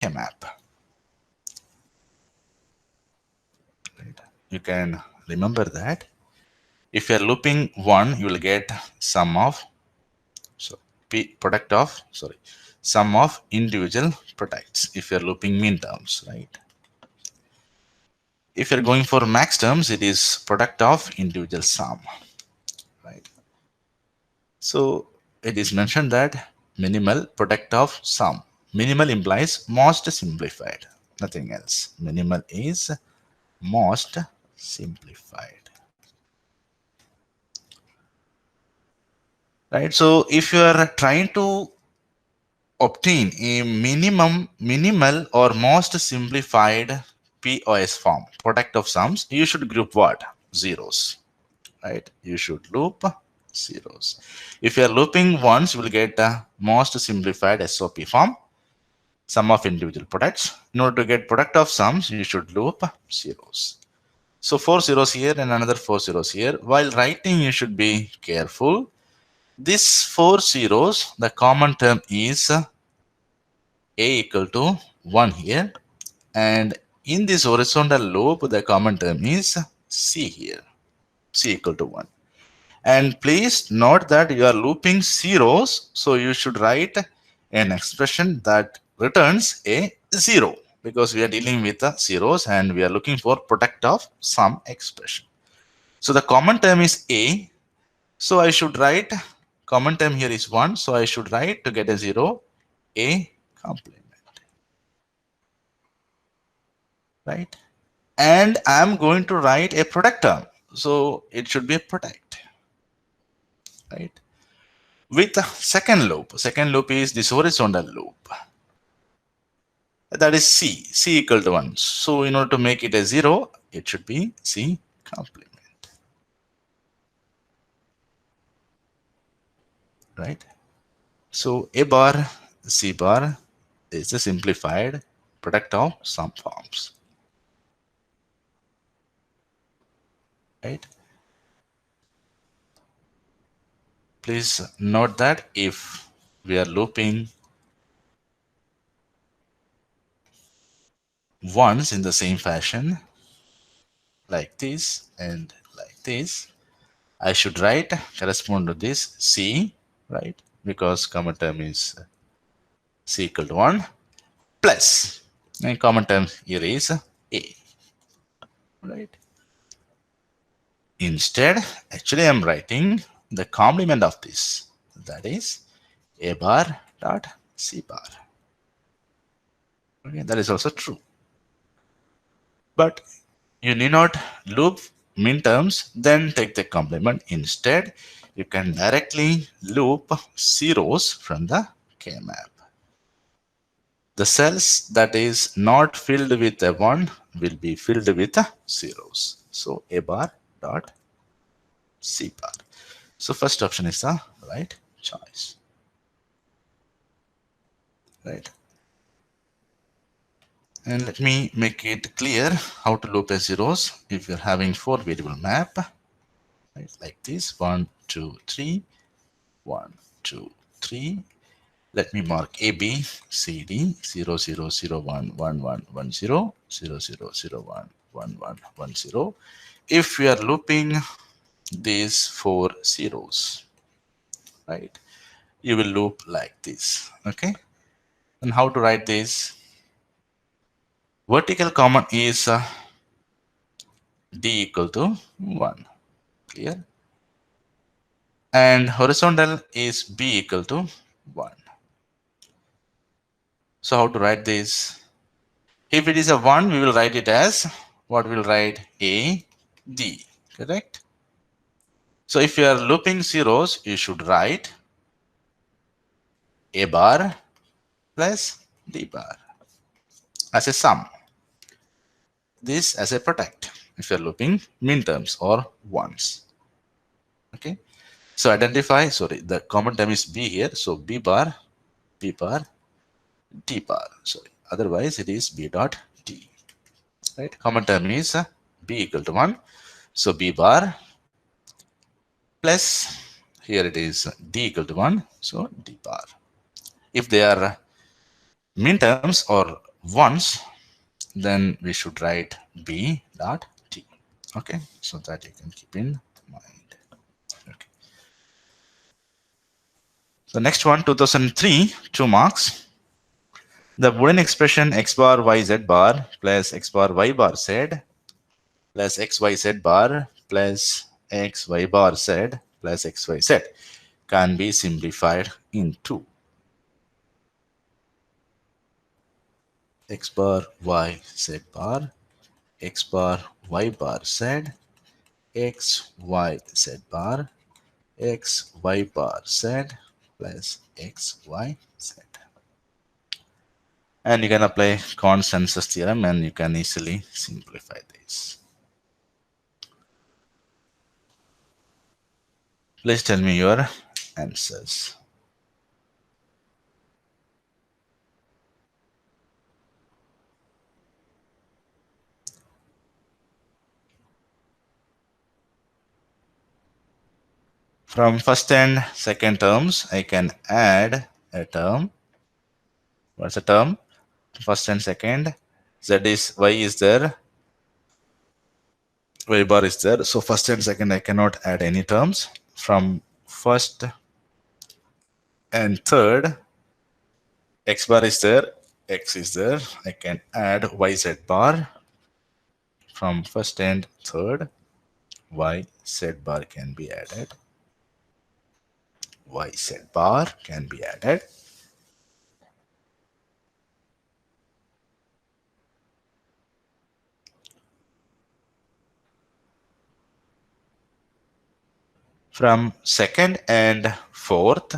KMAP. Right. You can remember that if you are looping 1, you will get sum of sum of individual products if you are looping min terms, right? If you're going for max terms, it is product of individual sum, right? So it is mentioned that minimal product of sum. Minimal implies most simplified, nothing else. Minimal is most simplified, right? So if you are trying to obtain a minimal or most simplified POS form, product of sums, you should group what? Zeros, right? You should loop zeros. If you are looping once, you will get the most simplified SOP form, sum of individual products. In order to get product of sums, you should loop zeros. So 4 zeros here and another 4 zeros here. While writing, you should be careful. This 4 zeros, the common term is A equal to 1 here. And in this horizontal loop, the common term is C here, C equal to 1. And please note that you are looping zeros, so you should write an expression that returns a 0 because we are dealing with the zeros and we are looking for product of some expression. So the common term is A, so I should write common term here is 1, so I should write to get a 0 A complement, right? And I'm going to write a product term, so it should be a product, right? With the second loop is this horizontal loop, that is C equal to 1. So in order to make it a 0, it should be C complement, right? So A bar, C bar is a simplified product of some forms, right? Please note that if we are looping once in the same fashion, like this and like this, I should write correspond to this C, right? Because common term is C equal to 1 plus, and common term here is A, right? Instead, actually I'm writing the complement of this, that is A bar dot C bar. Okay, that is also true. But you need not loop min terms, then take the complement. Instead, you can directly loop zeros from the KMAP. The cells that is not filled with a 1 will be filled with zeros. So A bar dot C bar. So first option is the right choice, right? And let me make it clear how to loop a zeros. If you're having 4 variable map, right, like this, 1, 2, 3, 1, 2, 3. Let me mark A, B, C, D, 0, 0, 0, 1, 1, 1, 1, 0, 0, 0, 0, 1, 1, 1, 1, 0. If we are looping these 4 zeros, right, you will loop like this, okay? And how to write this? Vertical common is D equal to 1, clear? And horizontal is B equal to 1. So how to write this? If it is a 1, we will write it as, what we will write? A, D, correct? So if you are looping zeros, you should write A bar plus D bar as a sum. This as a product if you are looping min terms or ones. Okay. So identify, sorry, the common term is B here. So B bar, D bar, sorry. Otherwise it is B dot D. Right. Common term is B equal to 1. So B bar plus, here it is D equal to 1. So D bar. If they are min terms or once, then we should write b dot t. Okay, so that you can keep in mind. Okay. So next one, 2003, 2 marks. The Boolean expression x bar y z bar plus x bar y bar z plus x y z bar plus x y bar z plus x y z can be simplified into x bar y z bar, x bar y bar z, x y z bar, x y bar z plus x y z. And you can apply consensus theorem and you can easily simplify this. Please tell me your answers. From first and second terms, I can add a term. What's a term? First and second. Z is y is there. Y bar is there. So first and second, I cannot add any terms. From first and third, x bar is there. X is there. I can add yz bar. From first and third, yz bar can be added. Yz bar can be added. From second and fourth,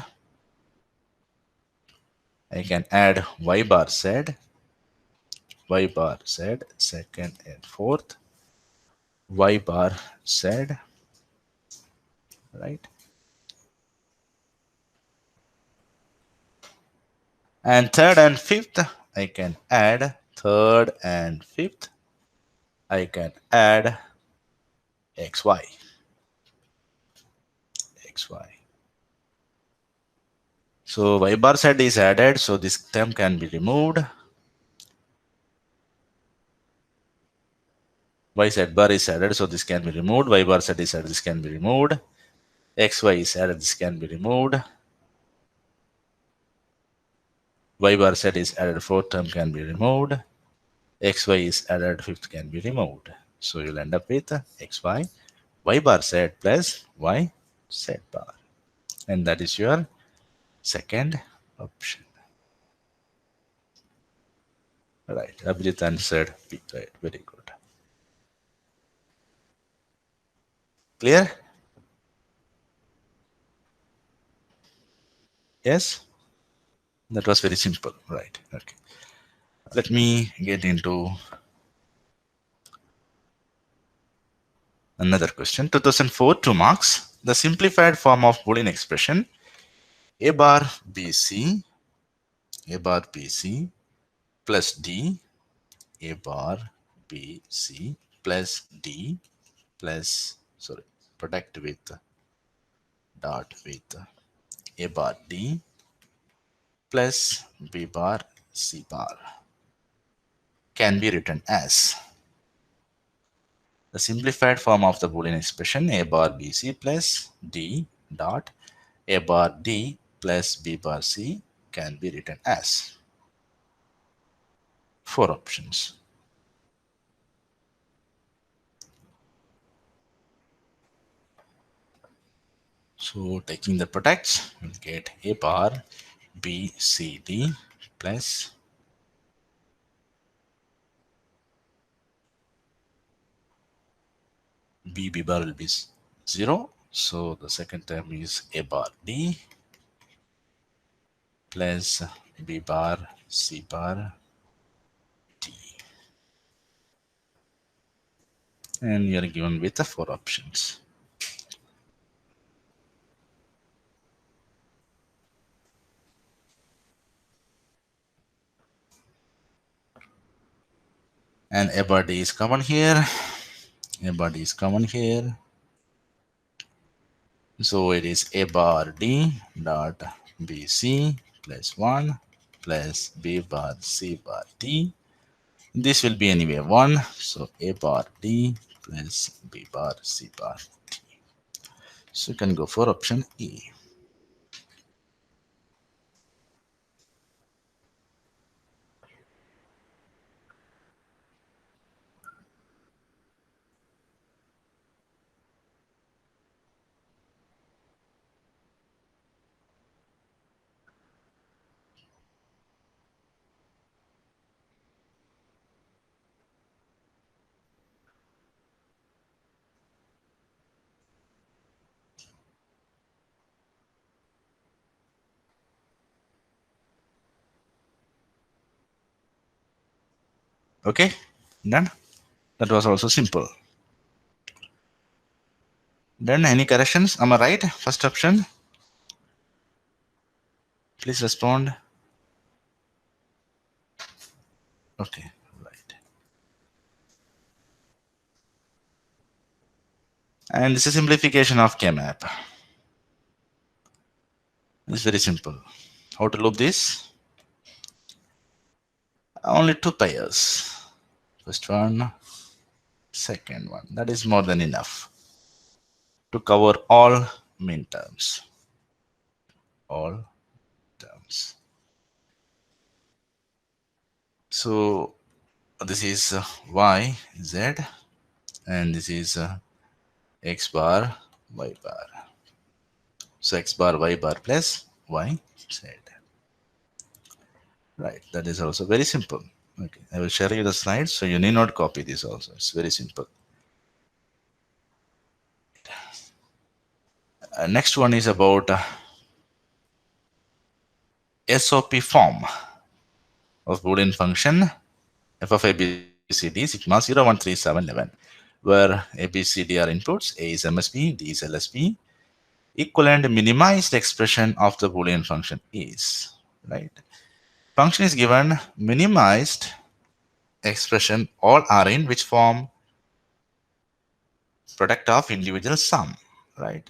I can add y bar z, y bar z, second and fourth, y bar z, right? And third and fifth, I can add third and fifth, I can add xy, xy. So y bar z is added, so this term can be removed. Yz bar is added, so this can be removed. Y bar z is added, this can be removed. Xy is added, this can be removed. Y bar z is added, fourth term can be removed. Xy is added, fifth can be removed. So you'll end up with xy, y bar z plus y z bar. And that is your second option. Right, Abhijit answered B. Right, very good. Clear? Yes? That was very simple. Right, okay. Let me get into another question. 2004, 2 marks. The simplified form of Boolean expression a bar bc, a bar bc plus d, a bar bc plus d plus, sorry, product with dot with a bar d plus b bar c bar can be written as the simplified form of the Boolean expression a bar bc plus d dot a bar d plus b bar c can be written as four options. So taking the products, we'll get a bar b c d plus b bar will be 0. So the second term is a bar d plus b bar c bar d. And you are given with the four options. And a bar d is common here. A bar d is common here. So it is a bar d dot bc plus 1 plus B bar C bar D. This will be anyway 1. So A bar D plus B bar C bar D. So you can go for option E. Okay, done. That was also simple. Then any corrections? Am I right? First option. Please respond. Okay, right. And this is simplification of KMAP. It's very simple. How to loop this? Only two pairs. First one, second one. That is more than enough to cover all min terms. All terms. So this is y, z, and this is x bar, y bar. So x bar, y bar plus y, z. Right, that is also very simple. Okay, I will share you the slides, so you need not copy this also. It's very simple. Next one is about SOP form of Boolean function f of ABCD sigma 013711, where ABCD are inputs, A is MSB, D is LSB. Equivalent minimized expression of the Boolean function is, right? Function is given minimized expression, all are in which form? Product of individual sum, right?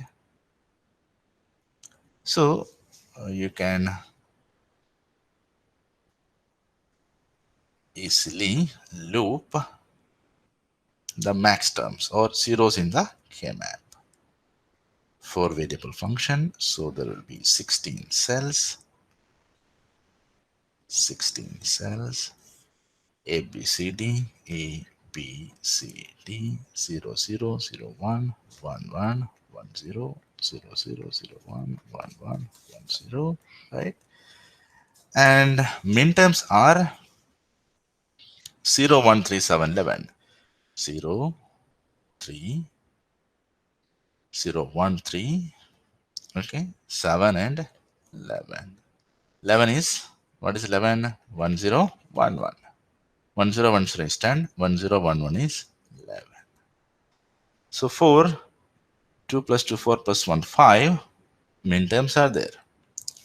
So you can easily loop the max terms or zeros in the KMAP for variable function. So there will be 16 cells, A, B, C, D, A, B, C, D, 0, 0, 0, 1, 1, 1, 1, 0, 0, 0, 0, 1, 1, 1, 1, 0, right? And min terms are 0, 1, 3, 7, 11. 0, 3, 0, 1, 3, okay, 7 and 11. 11 is, what is 11? 1, 0, 1, 1. 1, 0, 1, 0 is 10. 1, 0, 1, 1 is 11. So 4, 2 plus 2, 4 plus 1, 5. Min terms are there.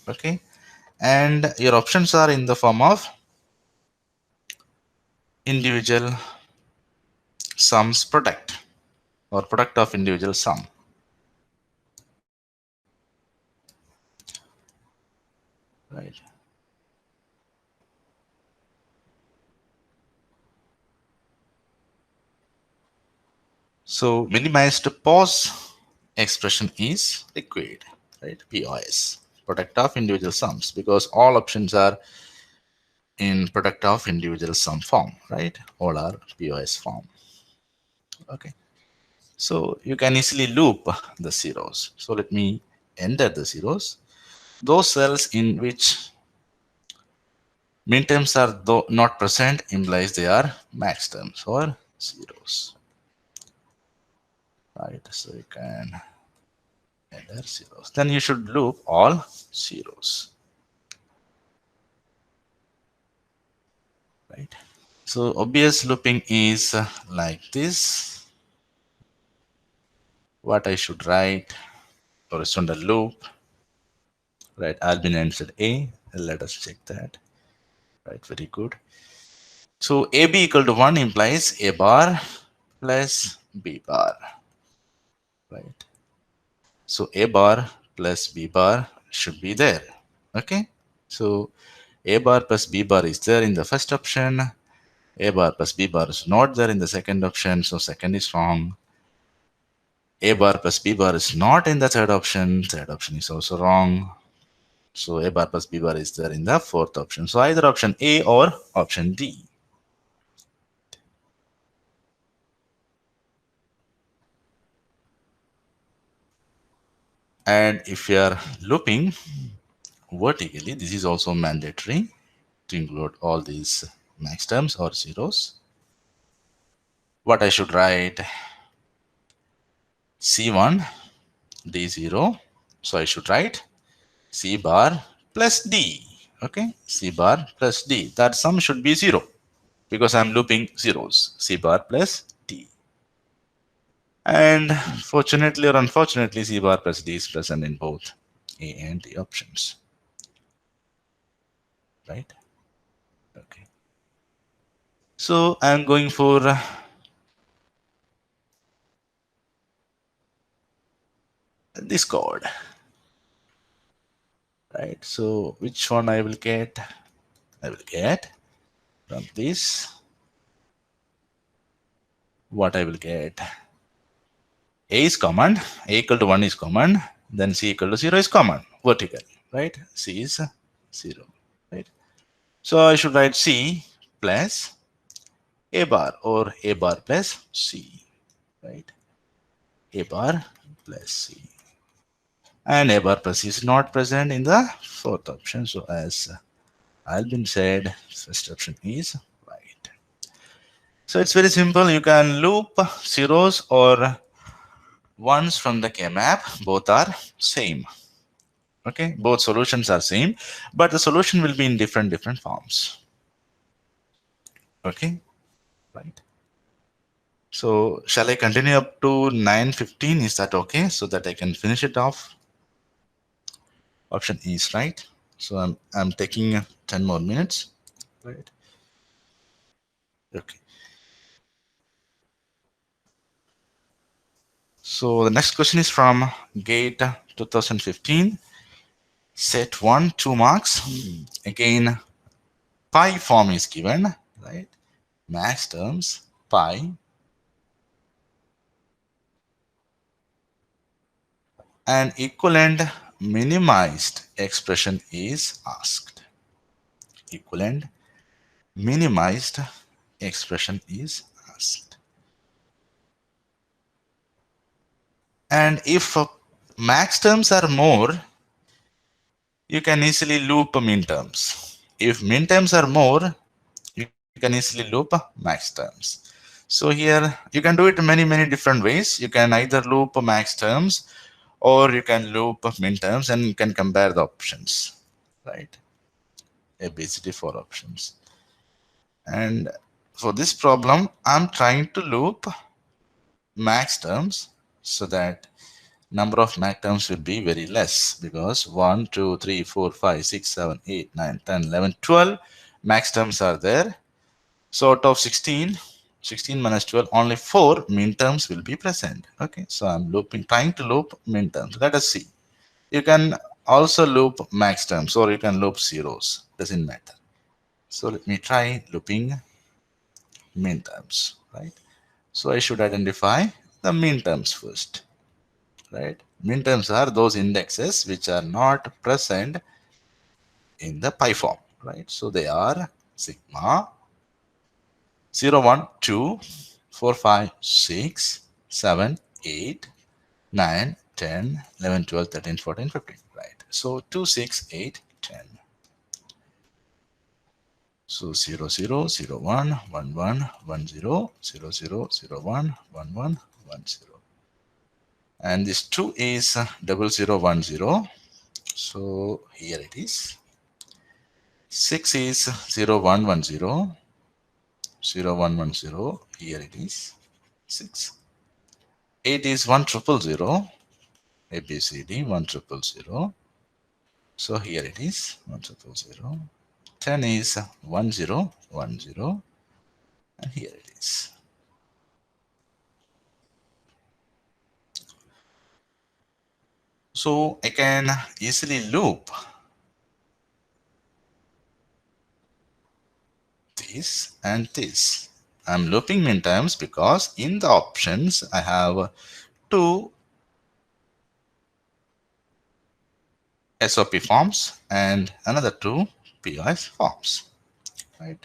Okay. And your options are in the form of individual sums product or product of individual sum. Right. So minimized pause expression is required, right? POS, product of individual sums, because all options are in product of individual sum form, right? All are POS form. Okay. So you can easily loop the zeros. So let me enter the zeros. Those cells in which min terms are not present implies they are max terms or zeros. Right. So you can enter zeros. Then you should loop all zeros. Right. So obvious looping is like this. What I should write? Horizontal loop. Right. Albin answered A. Let us check that. Right. Very good. So AB equal to 1 implies A bar plus B bar. Right. So A bar plus B bar should be there. Okay. So A bar plus B bar is there in the first option. A bar plus B bar is not there in the second option, so second is wrong. A bar plus B bar is not in the third option. Third option is also wrong. So A bar plus B bar is there in the fourth option. So either option A or option D. And if you are looping vertically, this is also mandatory to include all these max terms or zeros. What I should write? C1 D0. So I should write C bar plus D. Okay, C bar plus D. That sum should be 0 because I'm looping zeros. C bar plus D. And fortunately or unfortunately, C bar plus D is present in both A and D options. Right? Okay. So I'm going for this code. Right? So which one I will get? I will get from this. What I will get? A is common, A equal to 1 is common, then C equal to 0 is common, vertical, right? C is 0, right? So I should write C plus A bar or A bar plus C, right? A bar plus C. And A bar plus C is not present in the fourth option. So as Albin said, first option is right. So it's very simple. You can loop zeros or ones from the KMAP. Both are same. Okay, both solutions are same, but the solution will be in different forms. Okay, right. So shall I continue up to 9:15? Is that okay? So that I can finish it off. Option E is right. So I'm taking 10 more minutes. Right. Okay. So the next question is from GATE 2015. Set 1, 2 marks. Again, pi form is given, right? Max terms, pi. An equivalent minimized expression is asked. Equivalent minimized expression is asked. And if max terms are more, you can easily loop min terms. If min terms are more, you can easily loop max terms. So here you can do it many different ways. You can either loop max terms or you can loop min terms and you can compare the options, right? A, B, C, D, 4 options. And for this problem, I'm trying to loop max terms so that number of max terms will be very less because 1, 2, 3, 4, 5, 6, 7, 8, 9, 10, 11, 12 max terms are there. So out of 16 minus 12, only 4 min terms will be present. Okay, so I'm trying to loop min terms. Let us see. You can also loop max terms or you can loop zeros. Doesn't matter. So let me try looping min terms, right? So I should identify the min terms first, right? Min terms are those indexes which are not present in the pi form, right? So they are sigma 0, 1, 2, 4, 5, 6, 7, 8, 9, 10, 11, 12, 13, 14, 15, right? So 2, 6, 8, 10. So 0, 0, 0, 1, 1, 1, 1, 0, 0, 0, 0, 1, 1, 1, 1, 0. And this 2 is 0, 0, 1, 0. So here it is. 6 is 0, 1, 1, 0. 0, 1, 1, 0. Here it is. 6. 8 is 1, 0, 0. A, B, C, D, 1, 0, 0. So here it is. 1, 0, 0. 10 is 1, 0, 1, 0. And here it is. So I can easily loop this and this. I'm looping minterms because in the options I have two SOP forms and another two POS forms, right?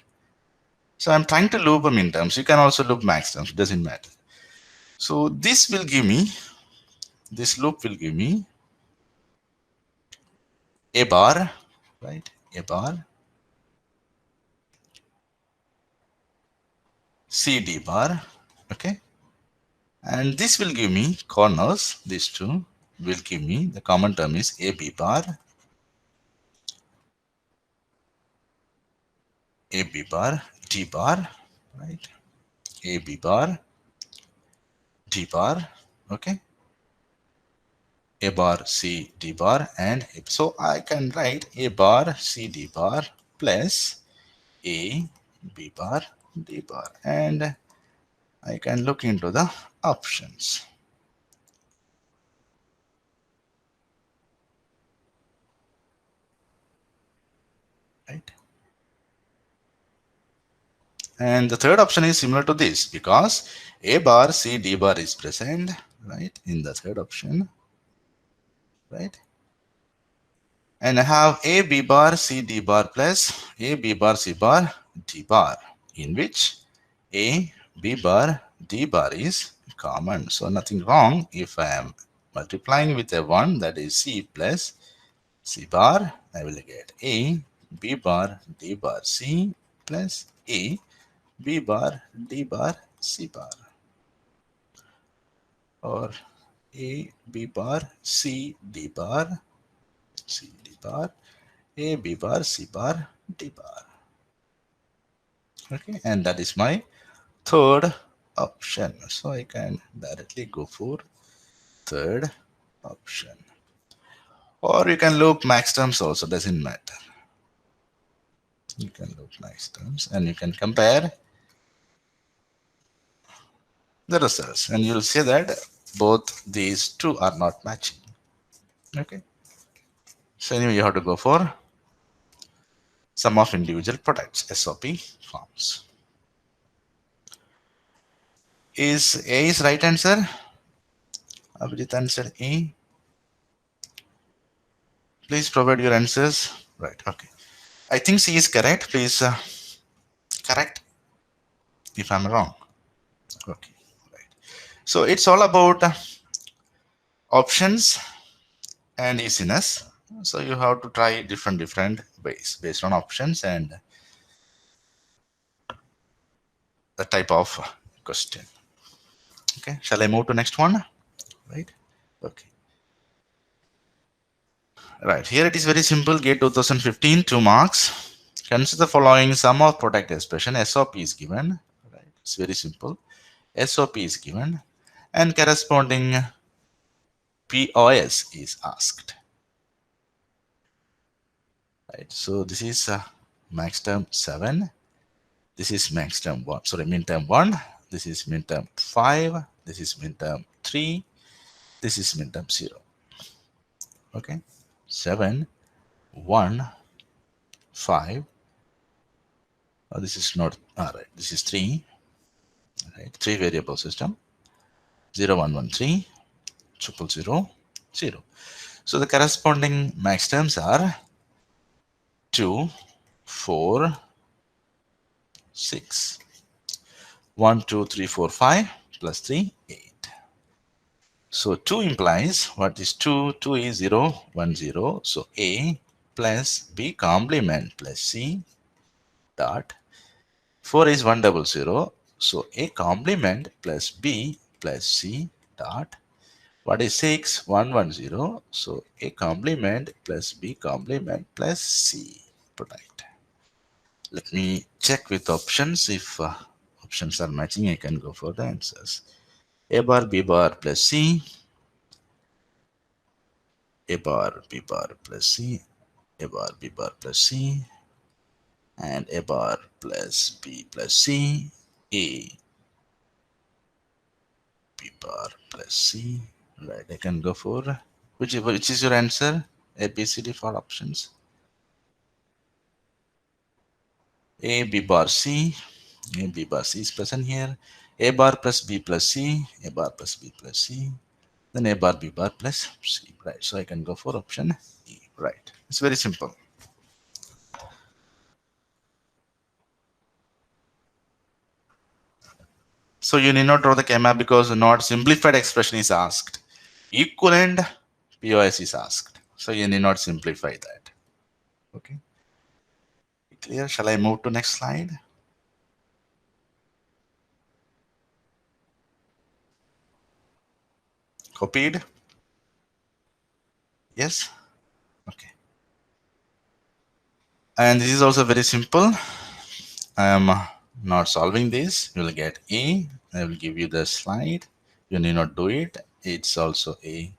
So I'm trying to loop a minterms. You can also loop max terms, doesn't matter. So this will give me, this loop will give me a bar, right? A bar, CD bar, okay? And this will give me corners, these two will give me, the common term is AB bar, AB bar, D bar, right? AB bar, D bar, okay? A bar, C, D bar, and so I can write A bar, C, D bar plus A, B bar, D bar, and I can look into the options, right? And the third option is similar to this because A bar, C, D bar is present, right, in the third option, right? And I have A, B bar, C, D bar plus A, B bar, C bar, D bar, in which A, B bar, D bar is common. So nothing wrong if I am multiplying with a 1, that is C plus C bar, I will get A, B bar, D bar, C plus A, B bar, D bar, C bar, or A, B bar, C, D bar, C, D bar, A, B bar, C bar, D bar. Okay, and that is my third option. So I can directly go for third option. Or you can loop max terms also, doesn't matter. You can loop max terms and you can compare the results and you'll see that both these two are not matching. Okay. So anyway, you have to go for sum of individual products, SOP forms. Is A is right answer? Abhijit answered A. Please provide your answers. Right. Okay. I think C is correct. Please correct if I'm wrong. Okay. Right. So it's all about options and easiness. So you have to try different ways based on options and the type of question. Okay. Shall I move to next one? Right. Okay. Right. Here it is very simple. Gate 2015, 2 marks. Consider the following sum of product expression. SOP is given. Right. It's very simple. SOP is given and corresponding POS is asked. Right. So this is max term 7. This is max term 1. Sorry, min term 1. This is min term 5. This is min term 3. This is min term 0. Okay. 7, 1, 5. This is not, all right. This is 3. Right. 3 variable system. 0, 1, 1, 3. 0, 0, 0. So the corresponding max terms are 2, 4, 6. 1, 2, 3, 4, 5 plus 3, 8. So 2 implies what is 2? 2 is 0, 1, 0. So A plus B complement plus C dot. 4 is 1, 0, 0. So A complement plus B plus C dot. What is 6? 1, 1, 0. So A complement plus B complement plus C product. Let me check with options. If options are matching, I can go for the answers. A bar, B bar plus C, A bar, B bar plus C, A bar, B bar plus C, and A bar plus B plus C, A, B bar plus C. Right, I can go for which is your answer? A, B, C, D for options. A B bar C. A B bar C is present here. A bar plus B plus C. A bar plus B plus C. Then A bar B bar plus C. Right. So I can go for option E. Right. It's very simple. So you need not draw the KMAP because not simplified expression is asked. Equivalent POS is asked. So you need not simplify that. Okay. Clear? Shall I move to next slide? Copied? Yes? Okay. And this is also very simple. I am not solving this. You will get A. I will give you the slide. You need not do it. It's also a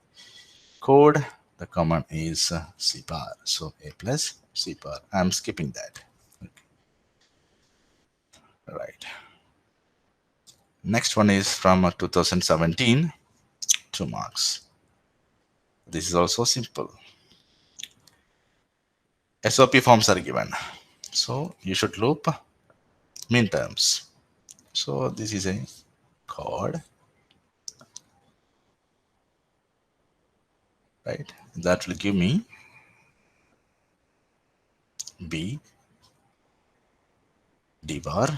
code. The command is C bar. So A plus C bar. I'm skipping that. Okay. Right. Next one is from 2017. 2 marks. This is also simple. SOP forms are given. So you should loop min terms. So this is a code, right? That will give me B D bar.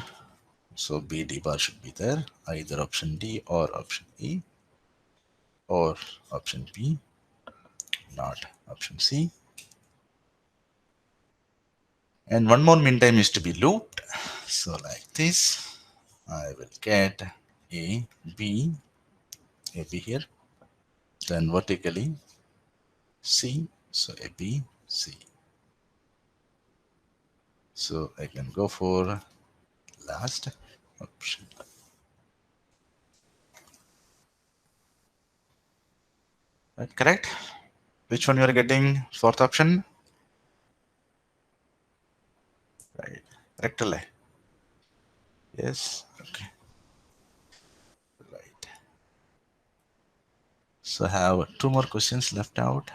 So B D bar should be there, either option D or option E or option B, not option C. And one more min time is to be looped. So like this, I will get A B here, then vertically C, so A B C. So I can go for last option. Right, correct? Which one you are getting? Fourth option? Right. Correct. Yes. Okay. Right. So I have two more questions left out.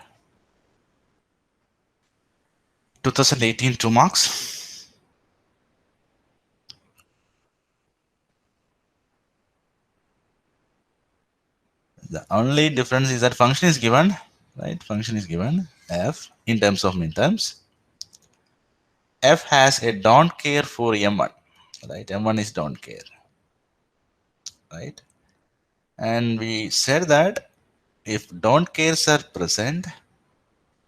2018 2 marks. The only difference is that function is given, right? Function is given f in terms of min terms. F has a don't care for m1, right? M1 is don't care, right? And we said that if don't cares are present,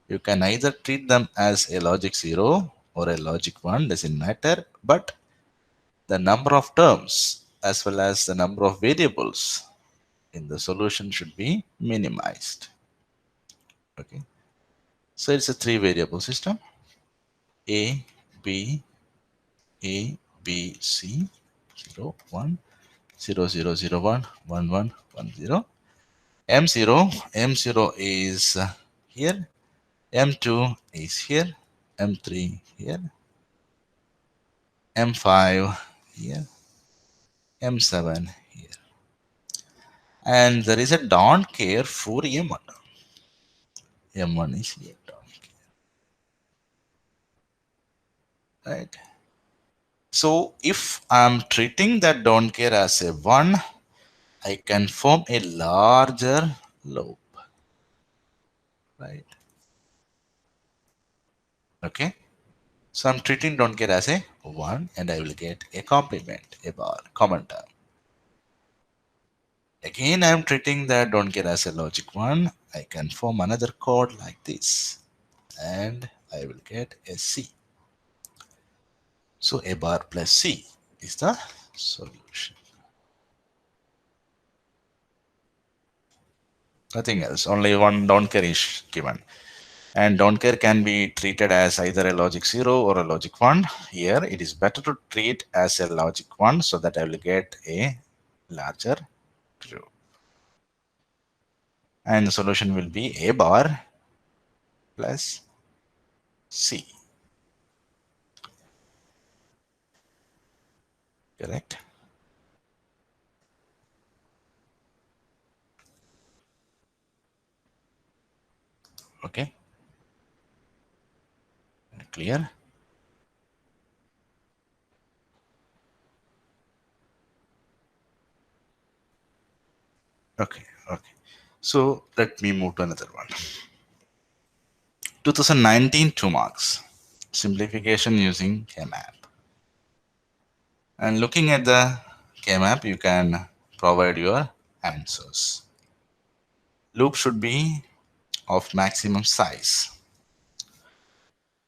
you can either treat them as a logic 0 or a logic 1, doesn't matter, but the number of terms as well as the number of variables in the solution should be minimized. Okay, so it's a three variable system: a b c 0 1 0 0 0 1 1 1 1 0. M0 is here, M2 is here, M3 here, M5 here, M7 here, and there is a don't care for M1. M1 is here, don't care, right? So if I'm treating that don't care as a 1, I can form a larger loop, right? Okay. So I'm treating don't care as a 1 and I will get a complement, a bar, common term. Again, I'm treating that don't care as a logic 1. I can form another code like this and I will get a C. So a bar plus C is the solution. Nothing else, only one don't care is given. And don't care can be treated as either a logic 0 or a logic 1. Here it is better to treat as a logic 1 so that I will get a larger true. And the solution will be a bar plus C. Correct? Okay. Clear? Okay, okay. So let me move to another one. 2019 2 marks. Simplification using KMAP. And looking at the KMAP, you can provide your answers. Loop should be of maximum size.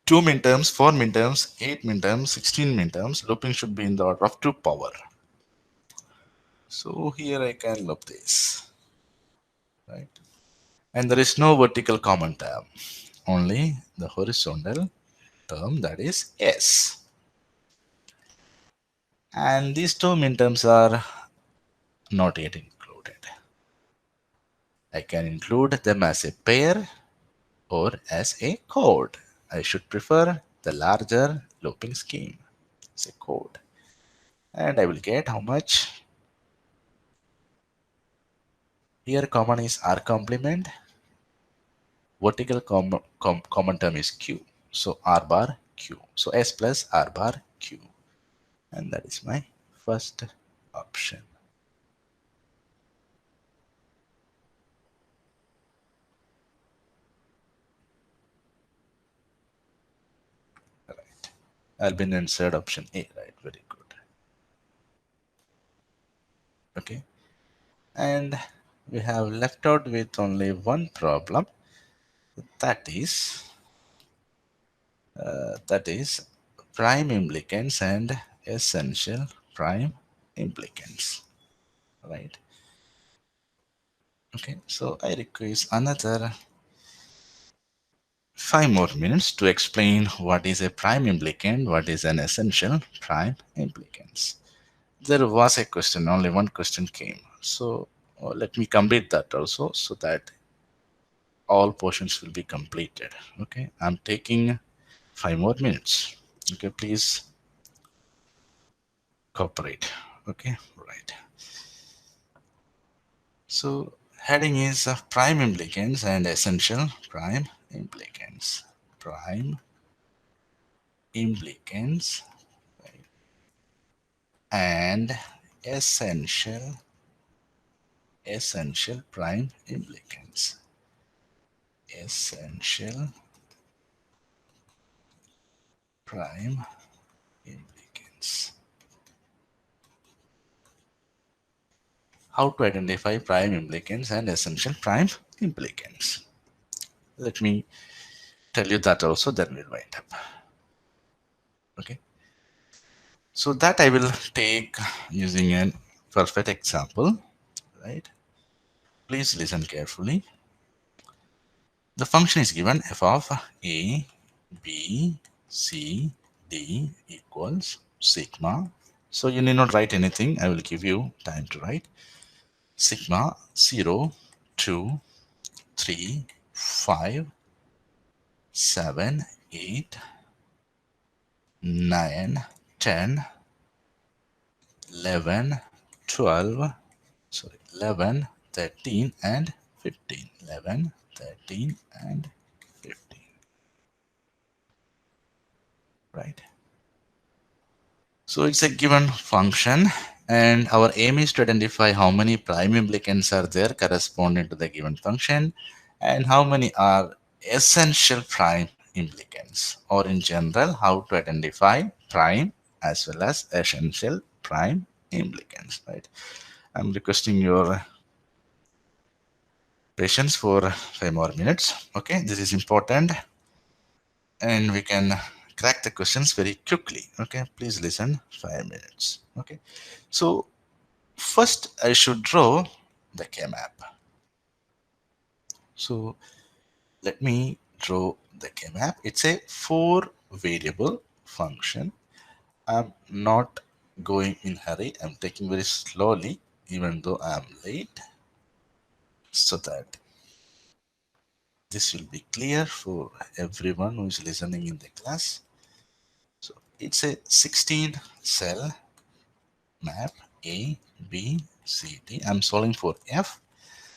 2 minterms, 4 minterms, 8 minterms, 16 minterms. Looping should be in the order of 2 power. So here I can loop this, right? And there is no vertical common term, only the horizontal term, that is S. And these two minterms are not yet included. I can include them as a pair or as a code. I should prefer the larger looping scheme as a code. And I will get how much? Here common is R complement. Vertical common term is Q. So R bar Q. So S plus R bar Q. And that is my first option. Right. I'll be inside option A, right? Very good. Okay. And we have left out with only one problem. That is prime implicants and essential prime implicants, right? Okay, so I request another 5 more minutes to explain what is a prime implicant, what is an essential prime implicants. There was a question, only one question came, so let me complete that also, so that all portions will be completed. Okay, I'm taking 5 more minutes. Okay, please cooperate. Okay, right. So heading is prime implicants and essential prime implicants. Prime implicants and essential prime implicants. Essential prime implicants. How to identify prime implicants and essential prime implicants? Let me tell you that also, then we'll wind up. Okay. So that I will take using a perfect example, right? Please listen carefully. The function is given f of a, b, c, d equals sigma. So you need not write anything. I will give you time to write. Sigma 0, 2, 3, 5, 7, 8, 9, 10, 11, 12, sorry, 11, 13, and 15. 11, 13, and 15. Right. So it's a given function, and our aim is to identify how many prime implicants are there corresponding to the given function and how many are essential prime implicants, or in general how to identify prime as well as essential prime implicants, right? I'm requesting your patience for 5 more minutes. Okay, this is important and we can crack the questions very quickly. Okay, please listen. 5 minutes. Okay, so first I should draw the KMAP. So let me draw the KMAP. It's a 4 variable function. I'm not going in hurry. I'm taking very slowly even though I'm late, so that this will be clear for everyone who is listening in the class. So it's a 16 cell map A, B, C, D. I'm solving for F.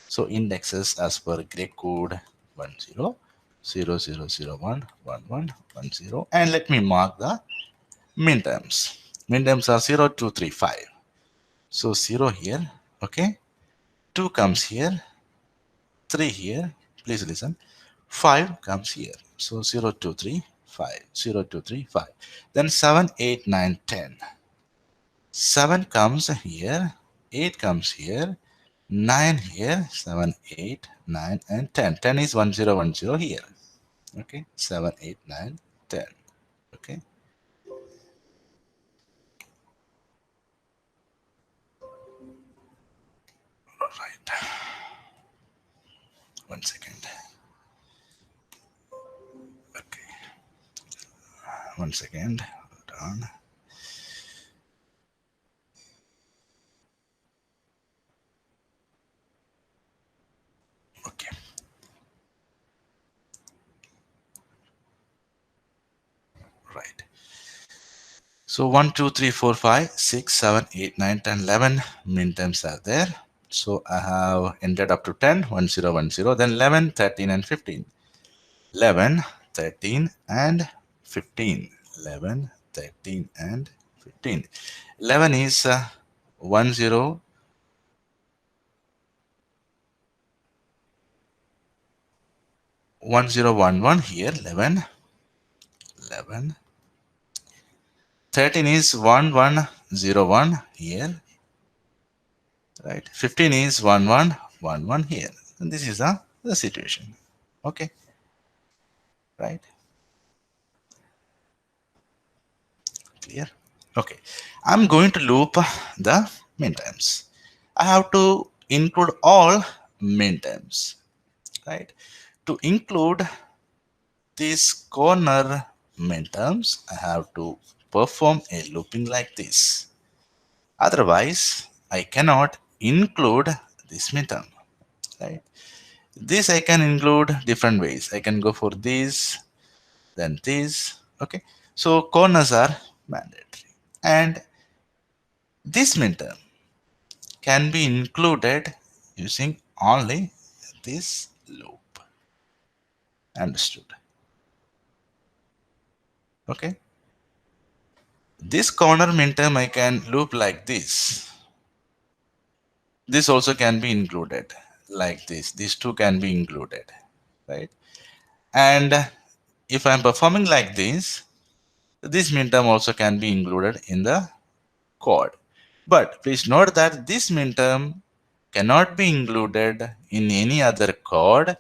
So indexes as per Greek code 10, 0, 0, 0, 1, 1, 1, 1, 0. And let me mark the minterms. Minterms are 0, 2, 3, 5. So 0 here, okay? 2 comes here, 3 here, please listen, 5 comes here. So 0, 2, 3, 5, 0, 2, 3, 5. Then 7, 8, 9, 10. 7 comes here, 8 comes here, 9 here, 7, 8, 9, and 10. 10 is 1, 0, 1, 0 here. Okay, 7, 8, 9, 10. Okay, right. 1 second. Okay, 1 second. Hold on. Okay, right. So 1, 2, 3, 4, 5, 6, 7, 8, 9, 10, 11 min terms are there. So I have ended up to 10, 1, 0, 1, 0, then 11, 13, and 15. 11, 13, and 15. 11, 13, and 15. 11 is 1, 0, 1, 0, 1, 1 here. 11, 11. 13 is 1, 1, 0, 1 here. Right. 15 is 1, 1, 1, 1 here. And this is the situation. Okay. Right. Clear? Okay. I'm going to loop the min terms. I have to include all min terms. Right. To include these corner min terms, I have to perform a looping like this. Otherwise, I cannot include this min term. Right. This I can include different ways. I can go for this, then this. Okay. So corners are mandatory. And this min term can be included using only this loop. Understood? Okay. This corner min term I can loop like this. This also can be included like this. These two can be included, right? And if I'm performing like this min term also can be included in the code. But please note that this min term cannot be included in any other code.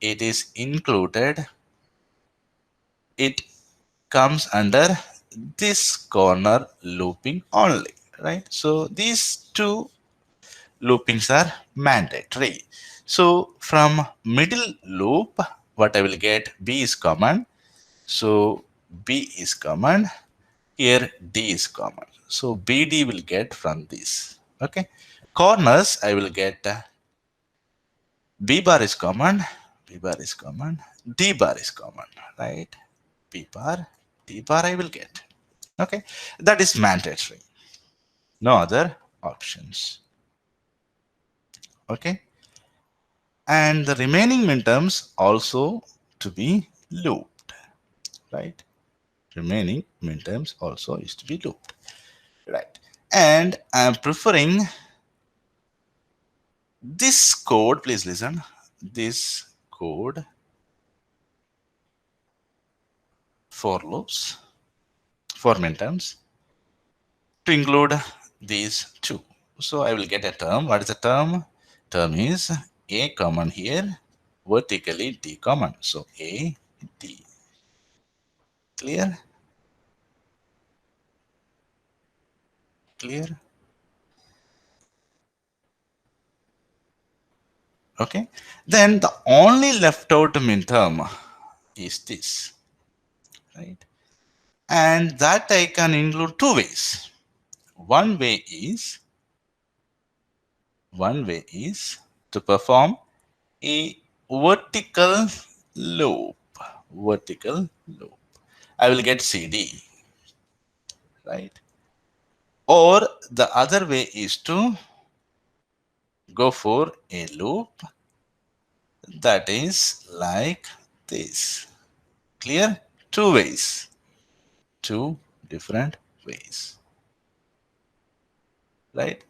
It is included, it comes under this corner looping only, right? So these two loopings are mandatory. So from middle loop, what I will get, B is common. So B is common. Here D is common. So BD will get from this. Okay. Corners, I will get B bar is common. B bar is common. D bar is common, right? B bar, D bar I will get. Okay. That is mandatory. No other options. Okay. And the remaining minterms also to be looped, right? Remaining minterms also is to be looped, right? And I'm preferring this code, please listen, this code for loops, for minterms, to include these two. So I will get a term. What is the term? Term is A common here, vertically D common. So A, D. Clear? Clear? Okay. Then the only left out min term is this, right? And that I can include two ways. One way is to perform a vertical loop. Vertical loop. I will get CD, right? Or the other way is to go for a loop that is like this. Clear? Two ways. Two different ways, right?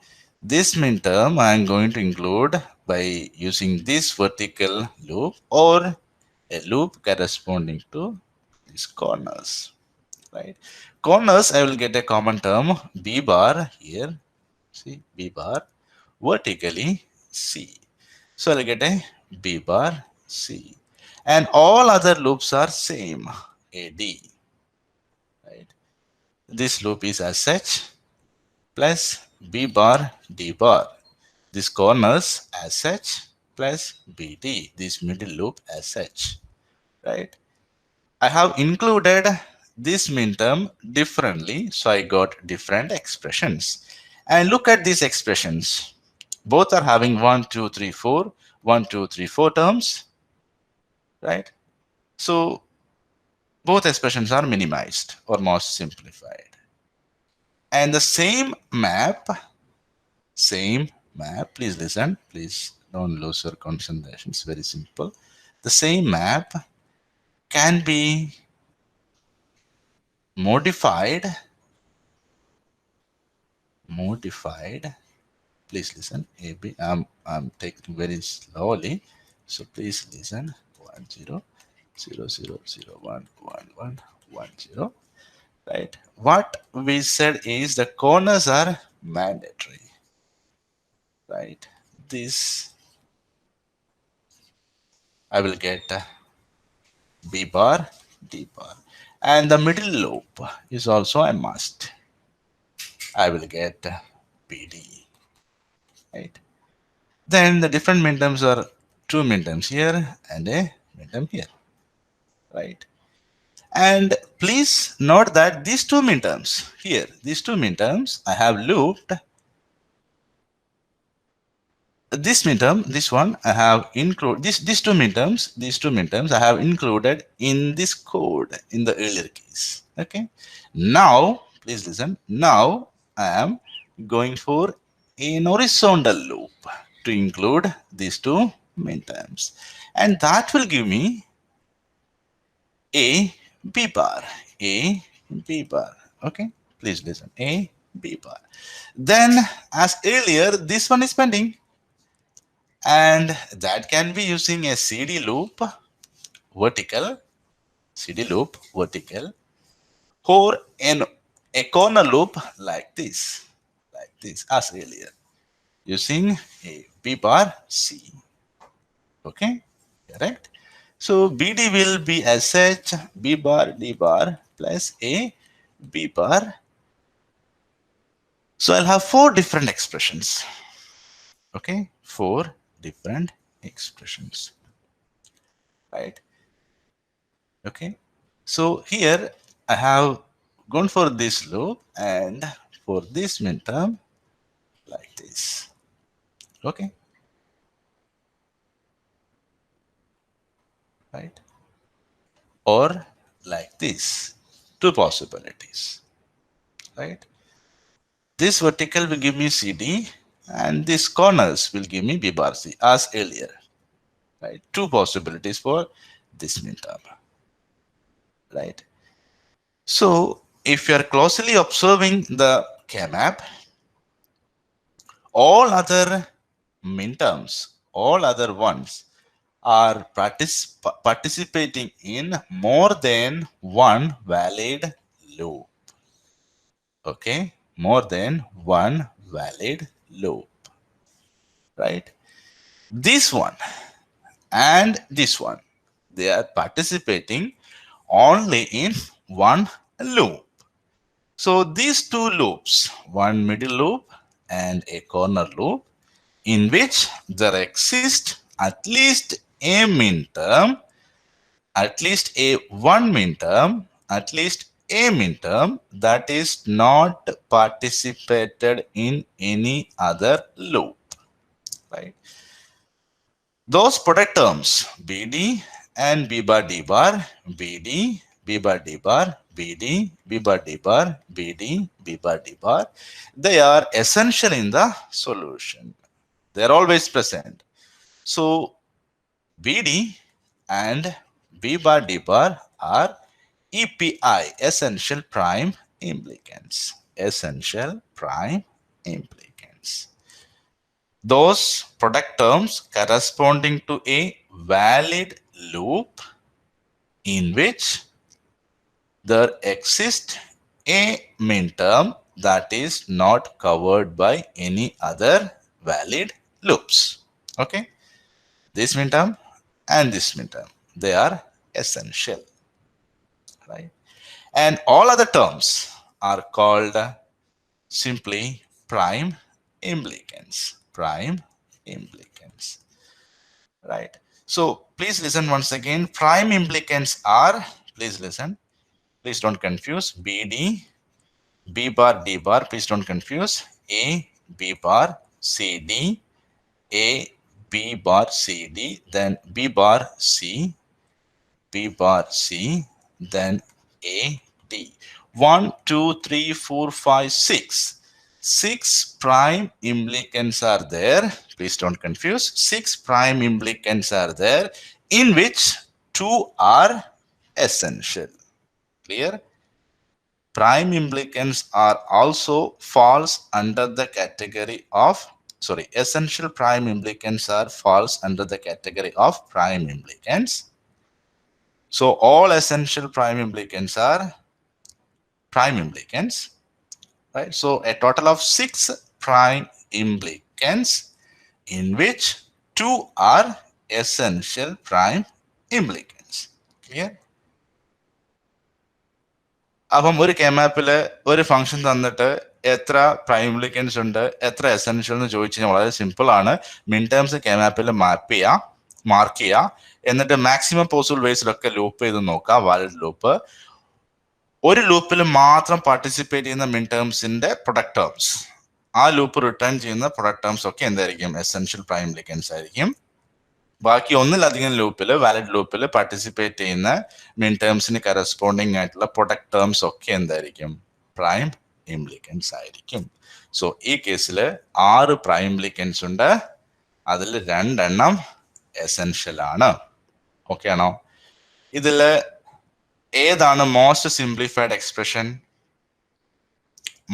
This minterm I am going to include by using this vertical loop or a loop corresponding to these corners, right? Corners, I will get a common term B bar here, see B bar, vertically C. So I'll get a B bar C. And all other loops are same, AD, right? This loop is as such plus B bar D bar. This corners as such plus BD, this middle loop as such, right? I have included this minterm differently, so I got different expressions. And look at these expressions. Both are having 1, 2, 3, 4, 1, 2, 3, 4 terms, right? So both expressions are minimized or most simplified. And the same map, please listen, please don't lose your concentration, it's very simple. The same map can be modified, please listen, AB, I'm taking very slowly, so please listen, 1 0 0 0 0 1 1 1 1 0, right? What we said is the corners are mandatory, right? This I will get B bar, D bar. And the middle loop is also a must. I will get BD, right? Then the different minterms are two minterms here and a minterm here, right? And please note that these two minterms here, these two minterms, I have looped this midterm, this one I have included these two midterms I have included in this code in the earlier case. Okay. Now, please listen. Now I am going for an horizontal loop to include these two midterms, and that will give me a B bar, a B bar. Okay. Please listen. A B bar. Then, as earlier, this one is pending, and that can be using a CD loop vertical, CD loop vertical, or a corner loop like this as earlier, using a B bar C. Okay, correct. So BD will be as such B bar D bar plus a B bar. So I'll have four different expressions. Okay, four different expressions, right? Okay, so here I have gone for this loop and for this midterm like this. Okay, right? Or like this. Two possibilities, right? This vertical will give me CD and these corners will give me B bar C as earlier, right? Two possibilities for this midterm, right? So if you are closely observing the KMAP, all other midterms, all other ones are participating in more than one valid loop. Okay, more than one valid loop, right? This one and this one, they are participating only in one loop. So these two loops, one middle loop and a corner loop, in which there exists at least a minterm, at least a one minterm, at least a minterm that is not participated in any other loop, right? Those product terms BD and B bar D bar, BD, B bar D bar, BD, B bar D bar, BD, B bar D bar, they are essential in the solution. They are always present. So BD and B bar D bar are EPI, essential prime implicants. Essential prime implicants. those product terms corresponding to a valid loop in which there exists a min term that is not covered by any other valid loops. Okay, this min term and this min term, they are essential, right? And all other terms are called simply prime implicants. Prime implicants, right? So please listen once again. Prime implicants are, please listen, please don't confuse, BD, B bar, D bar, please don't confuse, A, B bar, C, D, A, B bar, C, D, then B bar, C, B bar, C, then A, D. 1, 2, 3, 4, 5, 6. 6 prime implicants are there. Please don't confuse. 6 prime implicants are there, in which 2 are essential. Clear? Prime implicants are also falls under the category of, sorry, essential prime implicants are falls under the category of prime implicants. So all essential prime implicants are prime implicants, right? So a total of 6 prime implicants, in which 2 are essential prime implicants. Clear? അപ്പം ഒരു കെമാപ്പില് ഒരു function തന്നിട്ട് എത്ര prime ഇംപ്ലിക്കൻസ് ഉണ്ട്, എത്ര essential എന്ന് ചോദിച്ചു കഴിഞ്ഞാൽ വളരെ സിമ്പിൾ ആണ്. മിൻ ടേംസ് കെമാപ്പിൽ മാർക്ക് ചെയ്യുക, എന്നിട്ട് മാക്സിമം പോസിബിൾ വേസിലൊക്കെ ലൂപ്പ് ചെയ്ത് നോക്കുക, വാലിഡ് ലൂപ്പ്. ഒരു ലൂപ്പിൽ മാത്രം പാർട്ടിസിപ്പേറ്റ് ചെയ്യുന്ന മിൻ ടേംസിന്റെ പ്രൊഡക്റ്റ് ടേംസ്, ആ ലൂപ്പ് റിട്ടേൺ ചെയ്യുന്ന പ്രൊഡക്റ്റ് ടേംസ് ഒക്കെ എന്തായിരിക്കും? എസെൻഷ്യൽ പ്രൈം ഇംപ്ലിക്കൻസ് ആയിരിക്കും. ബാക്കി ഒന്നിലധികം ലൂപ്പിൽ, വാലിഡ് ലൂപ്പിൽ പാർട്ടിസിപ്പേറ്റ് ചെയ്യുന്ന മിൻ ടേംസിന് കറസ്പോണ്ടിങ് ആയിട്ടുള്ള പ്രൊഡക്റ്റ് ടേംസ് ഒക്കെ എന്തായിരിക്കും? പ്രൈം ഇംപ്ലിക്കൻസ് ആയിരിക്കും. സോ ഈ കേസിൽ 6 പ്രൈം ഇംപ്ലിക്കൻസ് ഉണ്ട്, അതിൽ 2 എണ്ണം എസെൻഷ്യൽ ആണ്. ഓക്കെ ആണോ? ഇതില് ഏതാണ് most simplified expression?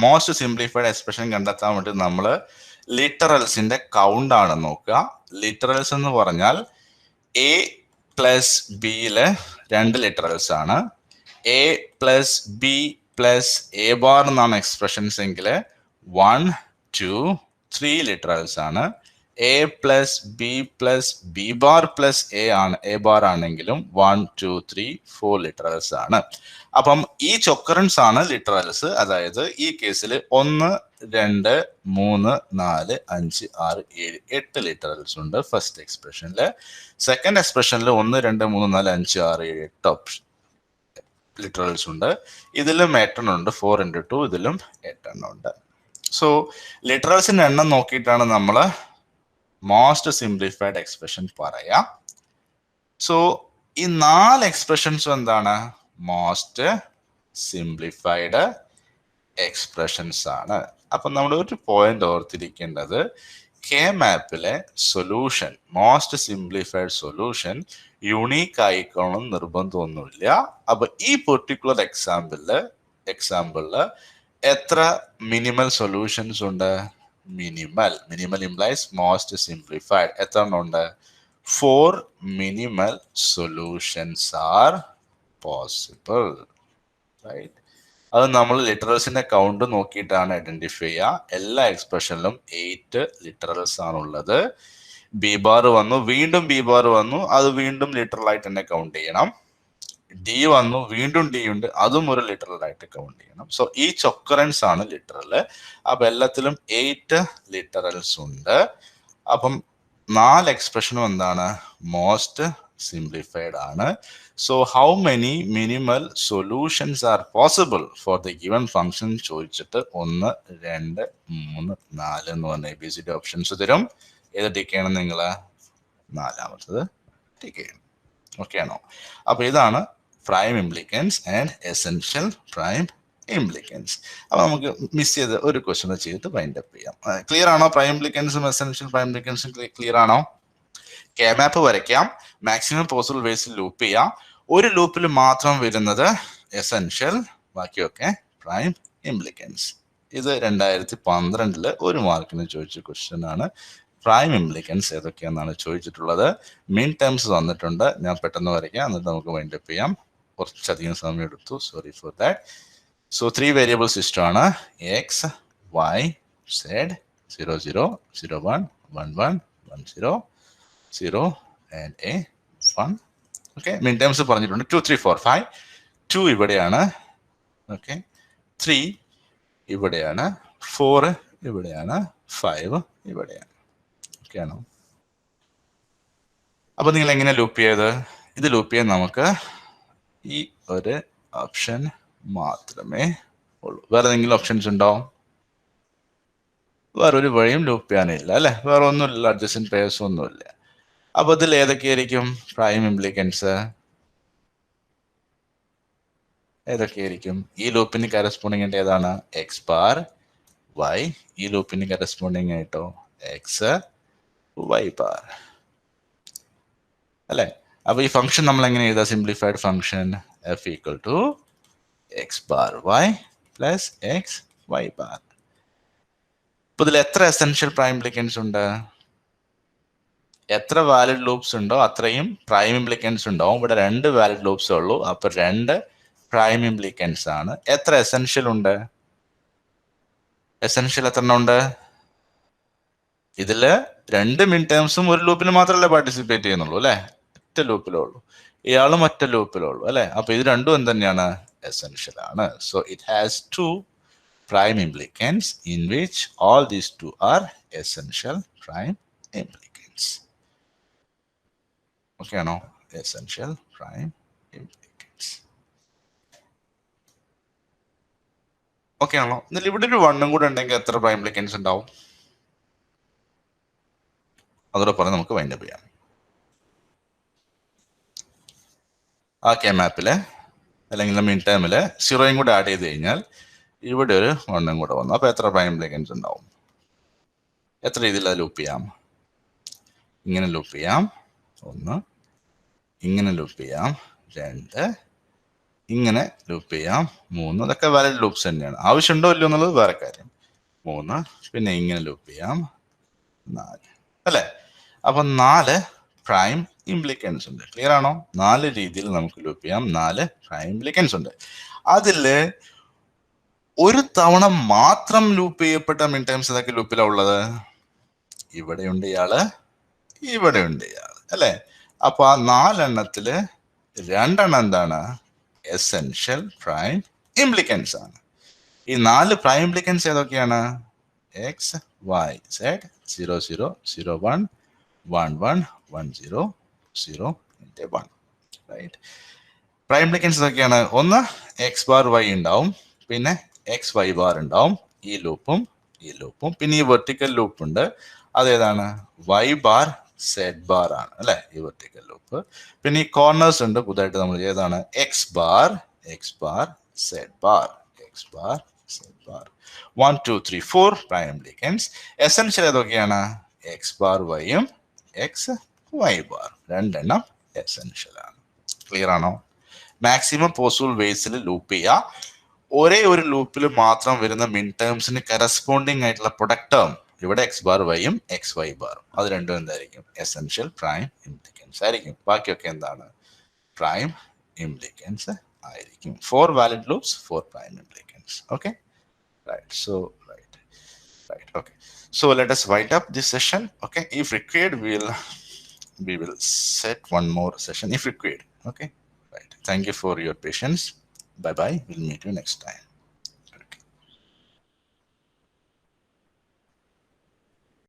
Most simplified expression കണ്ടെത്താൻ വേണ്ടി നമ്മൾ ലിറ്ററൽസിന്റെ കൗണ്ട് ആണ് നോക്കുക. ലിറ്ററൽസ് എന്ന് പറഞ്ഞാൽ എ പ്ലസ് ബിയില് 2 ലിറ്ററൽസ് ആണ്. A plus B plus A bar എന്നാണ് എക്സ്പ്രഷൻസ് എങ്കിൽ 1, 2, 3 ലിറ്ററൽസ് ആണ്. A plus B plus B bar plus A bar ആണെങ്കിലും 1, 2, 3, 4 ലിറ്ററൽസ് ആണ്. അപ്പം ഈ ചൊക്കറൻസ് ആണ് ലിറ്ററൽസ്. അതായത് ഈ കേസിൽ 1, 2, 3, 4, 5, 6, 7, 8 ലിറ്ററൽസ് ഉണ്ട് ഫസ്റ്റ് എക്സ്പ്രഷനിൽ. സെക്കൻഡ് എക്സ്പ്രഷനിൽ 1, 2, 3, 4, 5, 6, 7, 8 ഓപ്ഷൻ ലിറ്ററൽസ് ഉണ്ട്. ഇതിലും 8 എണ്ണം ഉണ്ട്. 4 into 2, ഇതിലും 8 എണ്ണം ഉണ്ട്. സോ ലിറ്ററൽസിന്റെ എണ്ണം നോക്കിയിട്ടാണ് നമ്മൾ മോസ്റ്റ് സിംപ്ലിഫൈഡ് എക്സ്പ്രഷൻ പറയാം. സോ ഈ 4 എക്സ്പ്രഷൻസും എന്താണ്? മോസ്റ്റ് സിംപ്ലിഫൈഡ് എക്സ്പ്രഷൻസ് ആണ്. അപ്പൊ നമ്മൾ ഒരു പോയിന്റ് ഓർത്തിരിക്കേണ്ടത്, KMAPലെ solution, most simplified solution unique ആയിക്കോണം നിർബന്ധമൊന്നുമില്ല. അപ്പൊ ഈ പെർട്ടിക്കുലർ എക്സാമ്പിളില് എത്ര മിനിമൽ സൊല്യൂഷൻസ് ഉണ്ട്? Minimal implies most simplified. എത്ര എണ്ണം ഉണ്ട്? 4 minimal solutions are possible, right? അത് നമ്മൾ ലിറ്ററൽസിന്റെ കൗണ്ട് നോക്കിയിട്ടാണ് ഐഡന്റിഫൈ ചെയ്യുക. എല്ലാ എക്സ്പ്രഷനിലും 8 ലിറ്ററൽസ് ആണുള്ളത്. ബി ബാർ വന്നു, വീണ്ടും ബി ബാർ വന്നു, അത് വീണ്ടും ലിറ്ററൽ ആയിട്ട് തന്നെ കൗണ്ട് ചെയ്യണം. ഡി വന്നു, വീണ്ടും ഡി ഉണ്ട്, അതും ഒരു ലിറ്ററൽ ആയിട്ട് കൗണ്ട് ചെയ്യണം. സോ ഈ ചൊക്കറൻസ് ആണ് ലിറ്ററൽ. അപ്പൊ എല്ലാത്തിലും 8 ലിറ്ററൽസ് ഉണ്ട്. അപ്പം 4 എക്സ്പ്രഷനും എന്താണ്? മോസ്റ്റ് സിംപ്ലിഫൈഡ് ആണ്. So how many minimal solutions are possible for the given function ചോദിച്ചിട്ട് 1, 2, 3, 4 എന്ന് പറഞ്ഞ ABCD ഓപ്ഷൻസ് തരും. ഏത് ടിക്ക് ചെയ്യണം നിങ്ങൾ? 4ാമത്തത് ടിക്ക് ചെയ്യണം. ഓക്കെ ആണോ? അപ്പൊ ഇതാണ് പ്രൈം ഇംപ്ലിക്കൻസ് ആൻഡ് എസെൻഷ്യൽ പ്രൈം ഇംപ്ലിക്കൻസ്. അപ്പൊ നമുക്ക് മിസ് ചെയ്ത് ഒരു ക്വസ്റ്റ്യൻ ചെയ്തിട്ട് വൈൻഡ് അപ്പ് ചെയ്യാം. ക്ലിയർ ആണോ? പ്രൈം ഇംപ്ലിക്കൻസും എസെൻഷ്യൽ പ്രൈം ഇംപ്ലിക്കൻസും ക്ലിയർ ആണോ? KMAP വരയ്ക്കാം, മാക്സിമം പോസിബിൾ വേസിൽ ലൂപ്പ് ചെയ്യാം. ഒരു ലൂപ്പിൽ മാത്രം വരുന്നത് എസെൻഷ്യൽ, ബാക്കിയൊക്കെ പ്രൈം ഇംപ്ലിക്കൻസ്. ഇത് 2012 1 മാർക്കിന് ചോദിച്ച ക്വസ്റ്റ്യൻ ആണ്. പ്രൈം ഇംപ്ലിക്കൻസ് ഏതൊക്കെയാണെന്നാണ് ചോദിച്ചിട്ടുള്ളത്. മീൻ ടേംസ് തന്നിട്ടുണ്ട്, ഞാൻ പെട്ടെന്ന് വരയ്ക്കാം, എന്നിട്ട് നമുക്ക് വൈൻഡപ്പ് ചെയ്യാം. കുറച്ചധികം സമയം എടുത്തു, sorry for that. So 3 variable system ആണ്, x, Y, Z, 0 0 0 1 1 1 1 0 0 and a 1. Okay, minterms പറഞ്ഞിട്ടുണ്ട് 2 3 4 5. 2 ഇവിടെയാണ്, ഓക്കെ, 3 ഇവിടെയാണ്, 4 ഇവിടെയാണ്, 5 ഇവിടെയാണ്. ഓക്കെ ആണോ? അപ്പൊ നിങ്ങൾ എങ്ങനെ ലൂപ്പ് ചെയ്ത്? ഇത് ലൂപ്പ് ചെയ്യാൻ നമുക്ക് ഈ ഒരു ഓപ്ഷൻ മാത്രമേ ഉള്ളൂ. വേറെ ഏതെങ്കിലും ഓപ്ഷൻസ് ഉണ്ടോ? വേറൊരു വഴിയും ലൂപ്പ് ചെയ്യാനില്ല അല്ലെ, വേറെ ഒന്നുമില്ല, അഡ്ജസ്റ്റന്റ് പേഴ്സ് ഒന്നുമില്ല. അപ്പൊ ഇതിൽ ഏതൊക്കെയായിരിക്കും പ്രൈം ഇംപ്ലിക്കൻസ്? ഏതൊക്കെയായിരിക്കും? ഈ ലൂപ്പിന് കറസ്പോണ്ടിങ് ആയിട്ട് ഏതാണ്? X bar Y. ഈ ലൂപ്പിന് കറസ്പോണ്ടിങ് ആയിട്ടോ എക്സ് വൈ ബാർ അല്ലെ. അപ്പൊ ഈ ഫംഗ്ഷൻ നമ്മൾ എങ്ങനെ എഴുതാം? Simplified function F equal to X bar Y plus X Y bar. ഇപ്പൊ ഇതിൽ എത്ര എസെൻഷ്യൽ പ്രൈം ഇംപ്ലിക്കൻസ് ഉണ്ട്? എത്ര വാലിഡ് ലൂപ്സ് ഉണ്ടോ അത്രയും പ്രൈം ഇംപ്ലിക്കൻസ് ഉണ്ടാവും. ഇവിടെ 2 വാലിഡ് ലൂപ്സ് ഉള്ളൂ, അപ്പൊ 2 പ്രൈം ഇംപ്ലിക്കൻസ് ആണ്. എത്ര എസെൻഷ്യൽ ഉണ്ട്? എസെൻഷ്യൽ എത്ര ഉണ്ട്? ഇതില് 2 മിൻ ടേംസും ഒരു ലൂപ്പിൽ മാത്രമല്ലേ പാർട്ടിസിപ്പേറ്റ് ചെയ്യുന്നുള്ളൂ അല്ലെ, ഒറ്റ ലൂപ്പിലേ ഉള്ളൂ. ഇയാളും ഒറ്റ ലൂപ്പിലേ ഉള്ളൂ അല്ലെ. അപ്പൊ ഇത് രണ്ടും എന്ത് തന്നെയാണ്? എസെൻഷ്യൽ ആണ്. So it has 2 prime implicants in which all these 2 are essential prime implicants. Okay, no? Essential prime implicants. Okay, ആണോ? ഇതിൽ ഇവിടെ ഒരു 1 കൂടെ ഉണ്ടെങ്കിൽ എത്ര പ്രൈം ഇംപ്ലിക്കൻസ് ഉണ്ടാവും? അതോടെ പറഞ്ഞ് നമുക്ക് വൈൻഡപ്പ് ചെയ്യാം. ആ KMAP അല്ലെങ്കിൽ മീൻ ടൈമില് 0 കൂടെ ആഡ് ചെയ്ത് കഴിഞ്ഞാൽ ഇവിടെ ഒരു 1 കൂടെ വന്നു. അപ്പൊ എത്ര പ്രൈം ഇംപ്ലിക്കൻസ് ഉണ്ടാവും? എത്ര രീതിയിൽ അത് ലൂപ്പ് ചെയ്യാം? ഇങ്ങനെ ലൂപ്പ് ചെയ്യാം 1, ഇങ്ങനെ ലൂപ്പ് ചെയ്യാം 2, ഇങ്ങനെ ലൂപ്പ് ചെയ്യാം 3. അതൊക്കെ വാലിഡ് ലൂപ്സ് തന്നെയാണ്. ആവശ്യമുണ്ടോ ഇല്ലയോ എന്നുള്ളത് വേറെ കാര്യം. 3, പിന്നെ ഇങ്ങനെ ലൂപ്പ് ചെയ്യാം 4 അല്ലെ. അപ്പൊ 4 പ്രൈം ഇംപ്ലിക്കൻസ് ഉണ്ട്. ക്ലിയർ ആണോ? 4 രീതിയിൽ നമുക്ക് ലൂപ്പ് ചെയ്യാം. 4 പ്രൈം ഇംപ്ലിക്കൻസ് ഉണ്ട്. അതില് ഒരു തവണ മാത്രം ലൂപ്പ് ചെയ്യപ്പെട്ട മിൻ ടൈംസ് ഏതൊക്കെ ലൂപ്പിലാണ് ഉള്ളത്? ഇവിടെയുണ്ട് ഇയാള്, ഇവിടെയുണ്ട് ഇയാള് അല്ലെ. അപ്പൊ ആ 4 എണ്ണത്തില് 2 എണ്ണം എന്താണ്? എസെൻഷ്യൽ പ്രൈം ഇംപ്ലിക്കൻസ് ആണ്. ഈ 4 പ്രൈം ഇംപ്ലിക്കൻസ് ഏതൊക്കെയാണ്? X Y Z 0 0 0 1 1 1 1 0 0 1 right. Prime implicants ഏതൊക്കെയാണ്? ഒന്ന് എക്സ് ബാർ വൈ ഉണ്ടാവും, പിന്നെ എക്സ് വൈ ബാർ ഉണ്ടാവും, ഈ ലൂപ്പും ഈ ലൂപ്പും, പിന്നെ ഈ വെർട്ടിക്കൽ ലൂപ്പ് ഉണ്ട്. അതേതാണ്? വൈ ബാർ സെഡ് ബാർ ആണ് അല്ലെ, ഈ വെർട്ടിക്കൽ ലൂപ്പ്. പിന്നെ ഈ കോർണേഴ്സ് ഉണ്ട് പുതുതായിട്ട് നമ്മൾ, ഏതാണ്? X bar z bar, x bar z bar. 1 2 3 4 prime implicants. Essential ഏതൊക്കെയാണ്? എക്സ് ബാർ വൈയും എക്സ് വൈ ബാർ, 2 എണ്ണം എസെൻഷ്യൽ ആണ്. ക്ലിയർ ആണോ? മാക്സിമം പോസിബിൾ വേസിൽ ലൂപ്പ് ചെയ്യുക. ഒരേ ഒരു ലൂപ്പിൽ മാത്രം വരുന്ന മിൻ ടേംസിന് കറസ്പോണ്ടിങ് ആയിട്ടുള്ള പ്രൊഡക്റ്റ് ടേം ഇവിടെ എക്സ് ബാർ വൈയും എക്സ് വൈ ബാറും, അത് രണ്ടും എന്തായിരിക്കും? എസെൻഷ്യൽ പ്രൈം ഇംപ്ലിക്കൻസ് ആയിരിക്കും. ബാക്കിയൊക്കെ എന്താണ്? പ്രൈം ഇംപ്ലിക്കൻസ് ആയിരിക്കും. 4 valid loops, 4 prime implicants. Okay, right. So right. Okay. So let us wind up this session. Okay, if required, we will set one more session if required. Okay, right. Thank you for your patience. Bye bye. We'll meet you next time.